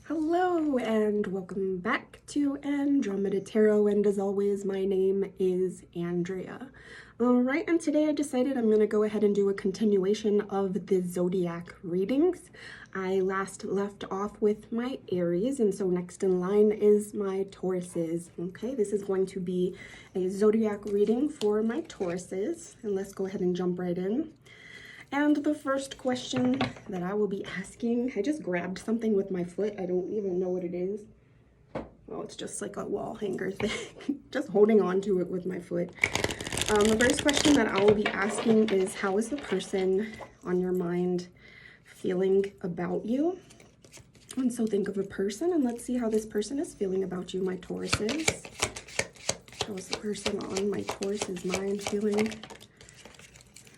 Hello and welcome back to Andromeda Tarot, and as always my name is Andrea. Alright, and today I decided I'm going to go ahead and do a continuation of the zodiac readings. I last left off with my Aries, and so next in line is my Tauruses. Okay, this is going to be a zodiac reading for my Tauruses, and let's go ahead and jump right in. And the first question that I will be asking, I just grabbed something with my foot. I don't even know what it is. Oh, it's just like a wall hanger thing. Just holding on to it with my foot. The first question that I will be asking is, how is the person on your mind feeling about you? And so think of a person and let's see how this person is feeling about you, my Tauruses. How is the person on my Taurus's mind feeling?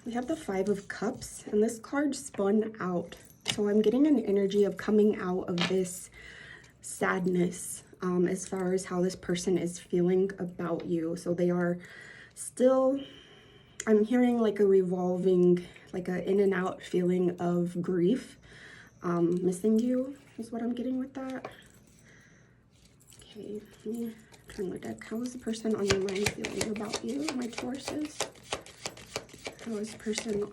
We have the Five of Cups, and this card spun out. So I'm getting an energy of coming out of this sadness as far as how this person is feeling about you. So they are still, I'm hearing like a revolving, like a in and out feeling of grief. Missing you is what I'm getting with that. Okay, let me turn my deck. How is the person on your mind feeling about you, my Tauruses? How is the person?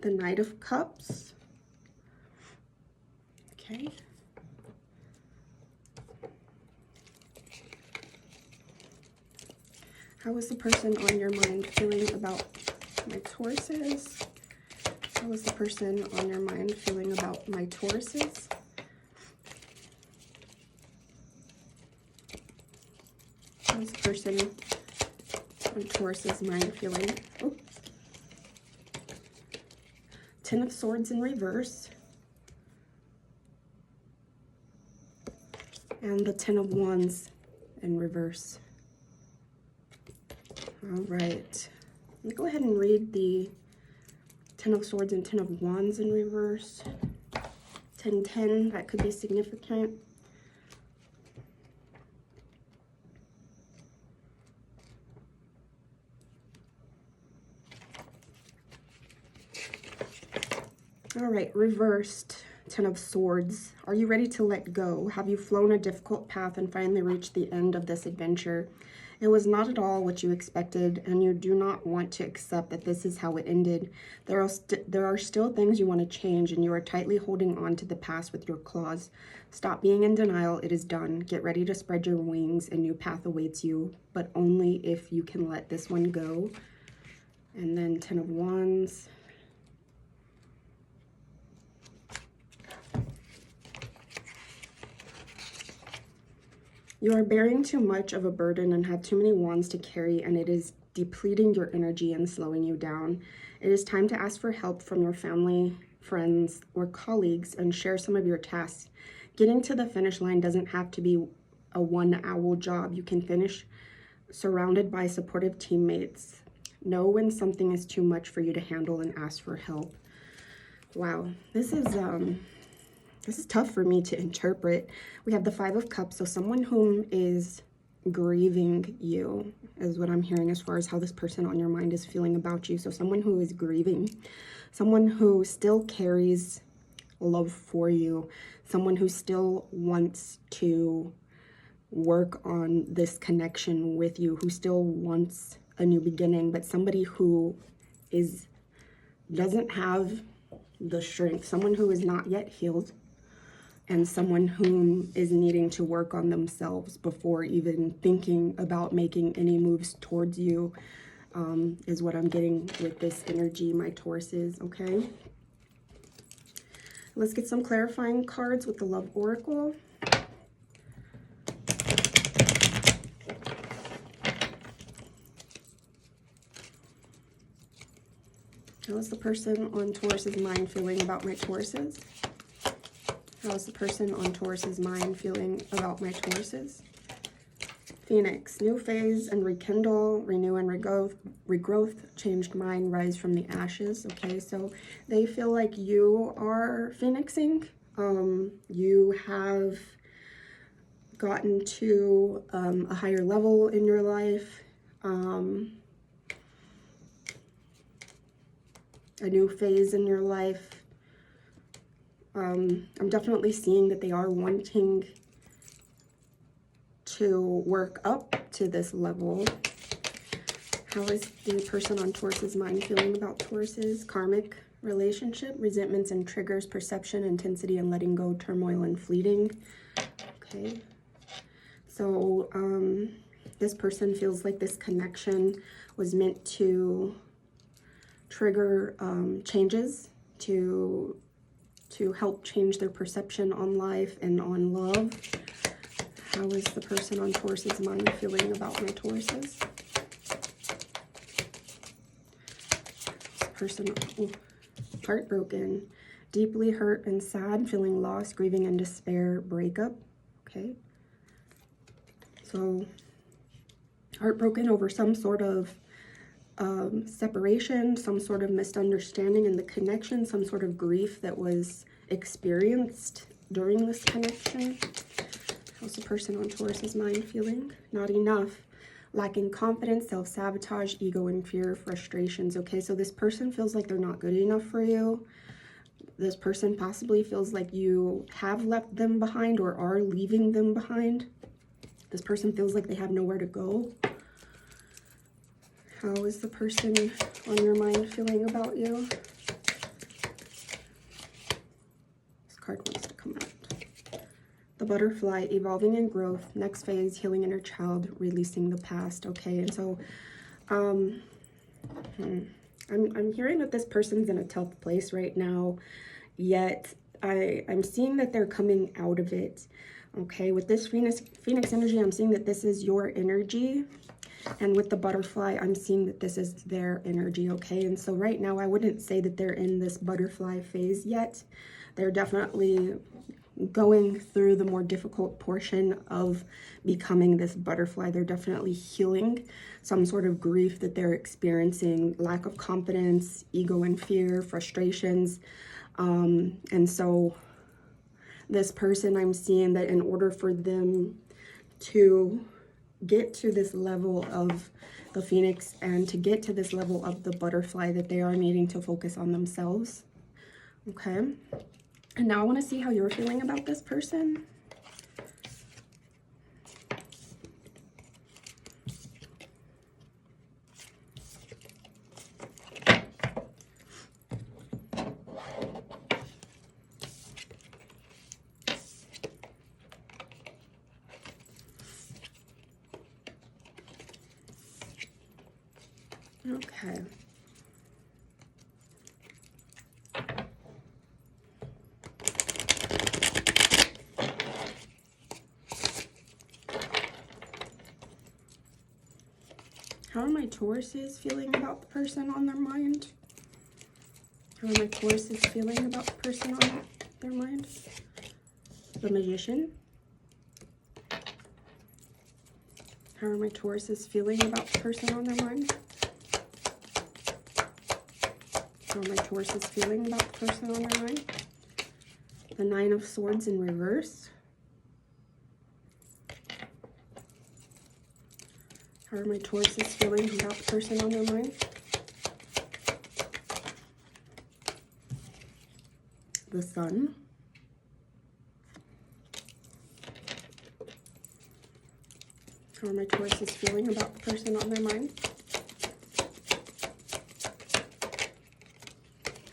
The Knight of Cups. Okay. How is the person on your mind feeling about my Tauruses? How is the person on your mind feeling about my Tauruses? How's the person on Taurus's mind feeling? Oh. Ten of Swords in reverse. And the Ten of Wands in reverse. All right. Let me go ahead and read the Ten of Swords and Ten of Wands in reverse. 10-10, that could be significant. All right, reversed Ten of Swords. Are you ready to let go? Have you flown a difficult path and finally reached the end of this adventure? It was not at all what you expected, and you do not want to accept that this is how it ended. There are still things you want to change, and you are tightly holding on to the past with your claws. Stop being in denial. It is done. Get ready to spread your wings. A new path awaits you, but only if you can let this one go. And then Ten of Wands. You are bearing too much of a burden and have too many wands to carry, and it is depleting your energy and slowing you down. It is time to ask for help from your family, friends, or colleagues and share some of your tasks. Getting to the finish line doesn't have to be a one-hour job. You can finish surrounded by supportive teammates. Know when something is too much for you to handle and ask for help. Wow, this is tough for me to interpret. We have the Five of Cups, so someone whom is grieving you is what I'm hearing as far as how this person on your mind is feeling about you. So someone who is grieving, someone who still carries love for you, someone who still wants to work on this connection with you, who still wants a new beginning, but somebody who doesn't have the strength, someone who is not yet healed, and someone who is needing to work on themselves before even thinking about making any moves towards you, is what I'm getting with this energy, my Tauruses, okay? Let's get some clarifying cards with the Love Oracle. How is the person on Taurus's mind feeling about my Tauruses? How is the person on Taurus's mind feeling about my Tauruses? Phoenix, new phase and rekindle, renew and regrowth, changed mind, rise from the ashes. Okay, so they feel like you are phoenixing. You have gotten to a higher level in your life. A new phase in your life. I'm definitely seeing that they are wanting to work up to this level. How is the person on Taurus's mind feeling about Taurus's karmic relationship? Resentments and triggers, perception, intensity, and letting go, turmoil, and fleeting. Okay. So this person feels like this connection was meant to trigger changes, to help change their perception on life and on love. How is the person on Taurus's mind feeling about my Tauruses? This person, heartbroken, deeply hurt and sad, feeling lost, grieving and despair, breakup. Okay. So heartbroken over some sort of separation, some sort of misunderstanding in the connection, some sort of grief that was experienced during this connection. How's the person on Taurus's mind feeling? Not enough. Lacking confidence, self-sabotage, ego and fear, frustrations. Okay, so this person feels like they're not good enough for you. This person possibly feels like you have left them behind or are leaving them behind. This person feels like they have nowhere to go. How is the person on your mind feeling about you? This card wants to come out. The butterfly, evolving in growth, next phase, healing inner child, releasing the past. Okay, and so I'm hearing that this person's in a tough place right now, yet I'm seeing that they're coming out of it. Okay, with this Phoenix energy, I'm seeing that this is your energy. And with the butterfly, I'm seeing that this is their energy, okay? And so right now, I wouldn't say that they're in this butterfly phase yet. They're definitely going through the more difficult portion of becoming this butterfly. They're definitely healing some sort of grief that they're experiencing, lack of confidence, ego and fear, frustrations. And so this person, I'm seeing that in order for them to get to this level of the Phoenix and to get to this level of the butterfly, that they are needing to focus on themselves. Okay. And now I want to see how you're feeling about this person. Okay. How are my Tauruses feeling about the person on their mind? How are my Tauruses feeling about the person on their mind? The Magician. How are my Tauruses feeling about the person on their mind? How are my Tauruses feeling about the person on their mind? The Nine of Swords in reverse. How are my Tauruses feeling about the person on their mind? The Sun. How are my Tauruses feeling about the person on their mind?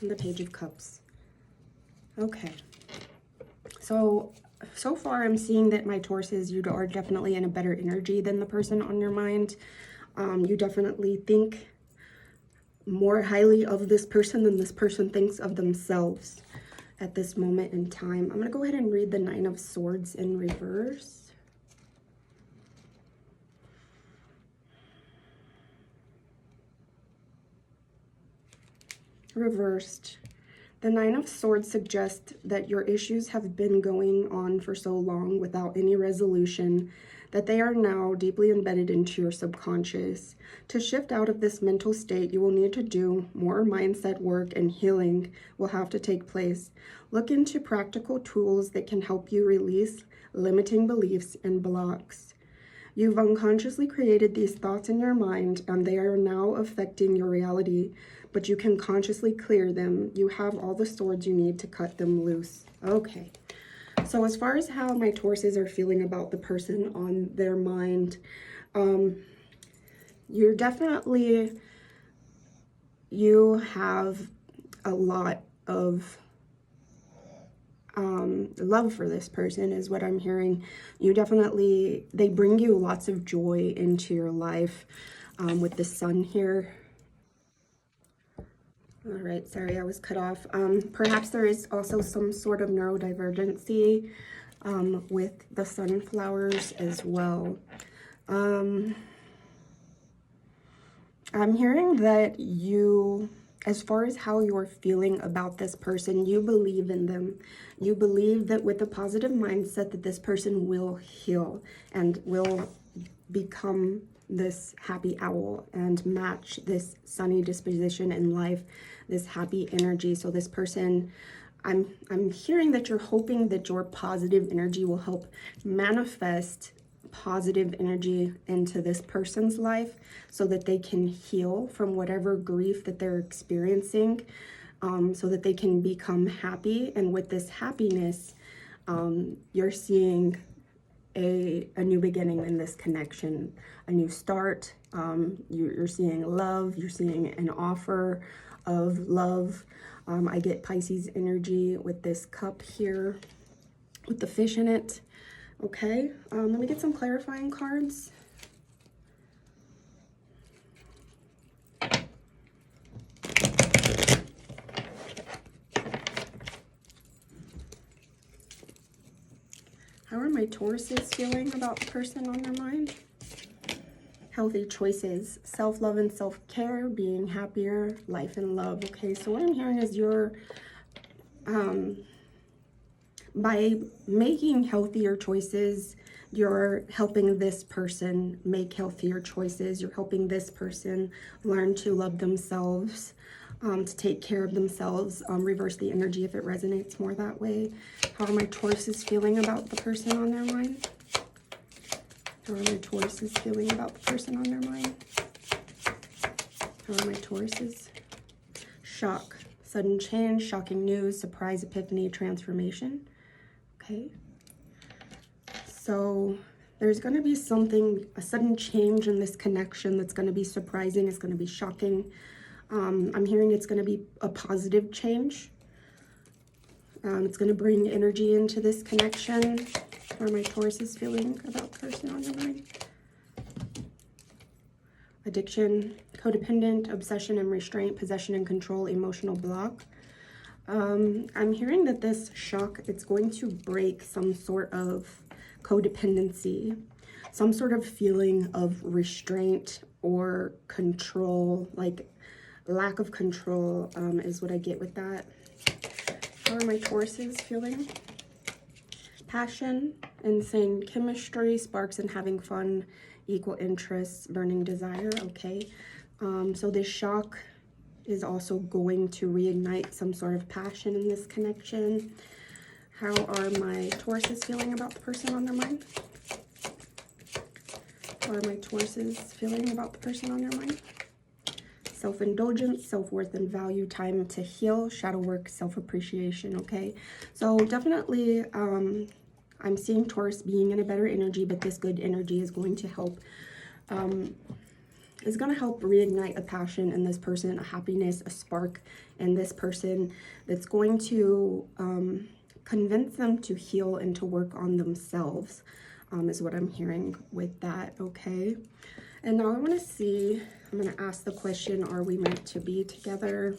And the Page of Cups. Okay. So far I'm seeing that my Tauruses, you are definitely in a better energy than the person on your mind. You definitely think more highly of this person than this person thinks of themselves at this moment in time. I'm going to go ahead and read the Nine of Swords in reverse. Reversed. The Nine of Swords suggests that your issues have been going on for so long without any resolution that they are now deeply embedded into your subconscious. To shift out of this mental state, you will need to do more mindset work, and healing will have to take place. Look into practical tools that can help you release limiting beliefs and blocks. You've unconsciously created these thoughts in your mind, and they are now affecting your reality. but you can consciously clear them. You have all the swords you need to cut them loose. Okay. So as far as how my Tauruses are feeling about the person on their mind, you're definitely, you have a lot of love for this person is what I'm hearing. You definitely, they bring you lots of joy into your life with the sun here. All right, sorry, I was cut off. Perhaps there is also some sort of neurodivergency with the sunflowers as well. I'm hearing that you, as far as how you're feeling about this person, you believe in them. You believe that with a positive mindset that this person will heal and will become this happy owl and match this sunny disposition in life, this happy energy. So this person, I'm hearing that you're hoping that your positive energy will help manifest positive energy into this person's life so that they can heal from whatever grief that they're experiencing, so that they can become happy. And with this happiness, you're seeing a new beginning in this connection, a new start. You're seeing love, you're seeing an offer of love. I get Pisces energy with this cup here with the fish in it. Okay, let me get some clarifying cards. How are my Tauruses feeling about the person on their mind? Healthy choices, self-love and self-care, being happier, life and love. Okay, so what I'm hearing is you're, by making healthier choices, you're helping this person make healthier choices. You're helping this person learn to love themselves, to take care of themselves, reverse the energy if it resonates more that way. How are my Tauruses feeling about the person on their mind? How are my Tauruses feeling about the person on their mind? How are my Tauruses? Shock, sudden change, shocking news, surprise, epiphany, transformation. Okay. So there's going to be something, a sudden change in this connection that's going to be surprising. It's going to be shocking. I'm hearing it's going to be a positive change. It's going to bring energy into this connection. How are my Tauruses feeling about the person on their mind? Addiction, codependent, obsession and restraint, possession and control, emotional block. I'm hearing that this shock, it's going to break some sort of codependency, some sort of feeling of restraint or control, like lack of control is what I get with that. How are my Tauruses feeling? Passion, insane chemistry, sparks and having fun, equal interests, burning desire. Okay, so this shock is also going to reignite some sort of passion in this connection. How are my Tauruses feeling about the person on their mind? How are my Tauruses feeling about the person on their mind? Self-indulgence, self-worth and value, time to heal, shadow work, self-appreciation. Okay, so definitely I'm seeing Taurus being in a better energy, but this good energy is going to help reignite a passion in this person, a happiness, a spark in this person that's going to convince them to heal and to work on themselves, is what I'm hearing with that. Okay, and now I want to see, I'm going to ask the question, are we meant to be together?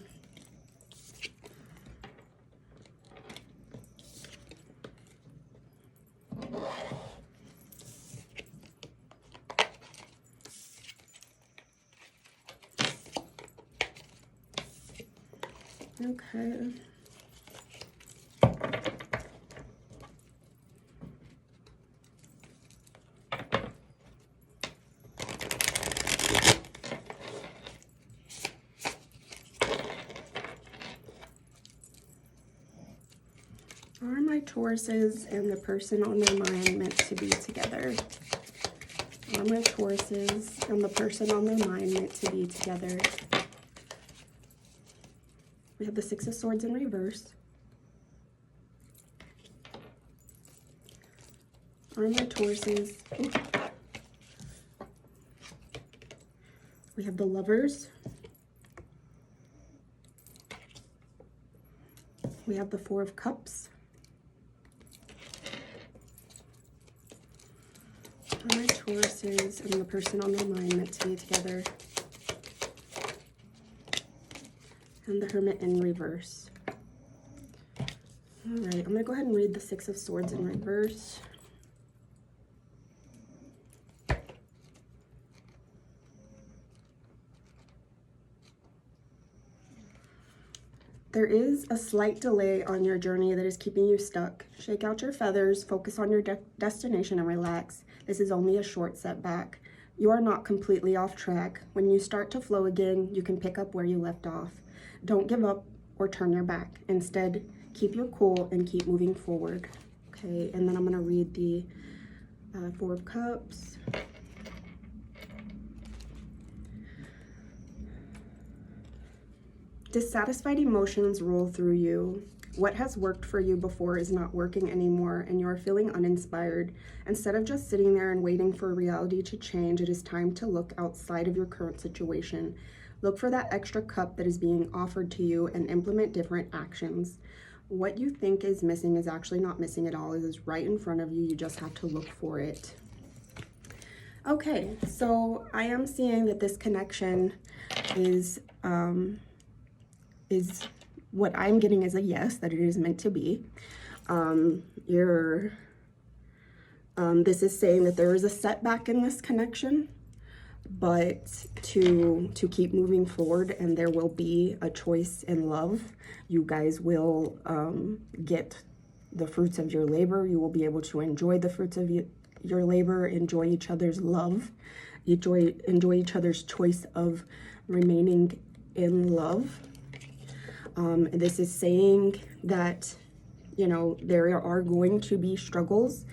Okay. Are my Tauruses and the person on their mind meant to be together? Are my Tauruses and the person on their mind meant to be together? have the Six of Swords in reverse. Are my Tauruses? Ooh. We have the Lovers. We have the Four of Cups. Are my Tauruses and the person on their mind meant to be together? And the Hermit in reverse. All right, I'm gonna go ahead and read the Six of Swords in reverse. There is a slight delay on your journey that is keeping you stuck. Shake out your feathers, focus on your destination, and relax. This is only a short setback. You are not completely off track. When you start to flow again, you can pick up where you left off. Don't give up or turn your back. Instead, keep your cool and keep moving forward. Okay, and then I'm gonna read the Four of Cups. Dissatisfied emotions roll through you. What has worked for you before is not working anymore, and you are feeling uninspired. Instead of just sitting there and waiting for reality to change, it is time to look outside of your current situation. Look for that extra cup that is being offered to you and implement different actions. What you think is missing is actually not missing at all. It is right in front of you. You just have to look for it. Okay, so I am seeing that this connection is what I'm getting as a yes, that it is meant to be. This is saying that there is a setback in this connection, but to keep moving forward, and there will be a choice in love. You guys will get the fruits of your labor. You will be able to enjoy the fruits of your labor, enjoy each other's love, enjoy each other's choice of remaining in love. This is saying that, you know, there are going to be struggles,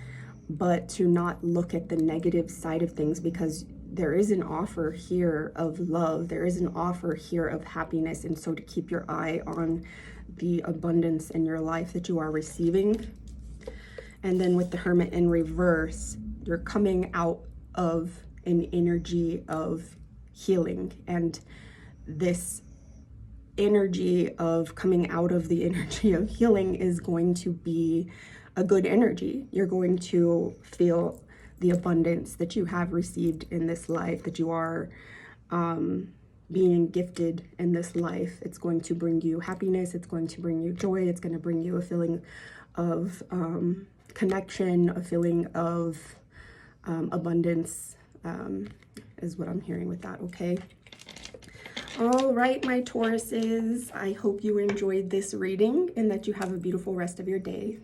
but to not look at the negative side of things, because there is an offer here of love. There is an offer here of happiness. And so to keep your eye on the abundance in your life that you are receiving. And then with the Hermit in reverse, you're coming out of an energy of healing. And this energy of coming out of the energy of healing is going to be a good energy. You're going to feel the abundance that you have received in this life, that you are being gifted in this life. It's going to bring you happiness. It's going to bring you joy. It's going to bring you a feeling of connection, a feeling of abundance, is what I'm hearing with that, okay? All right, my Tauruses, I hope you enjoyed this reading and that you have a beautiful rest of your day.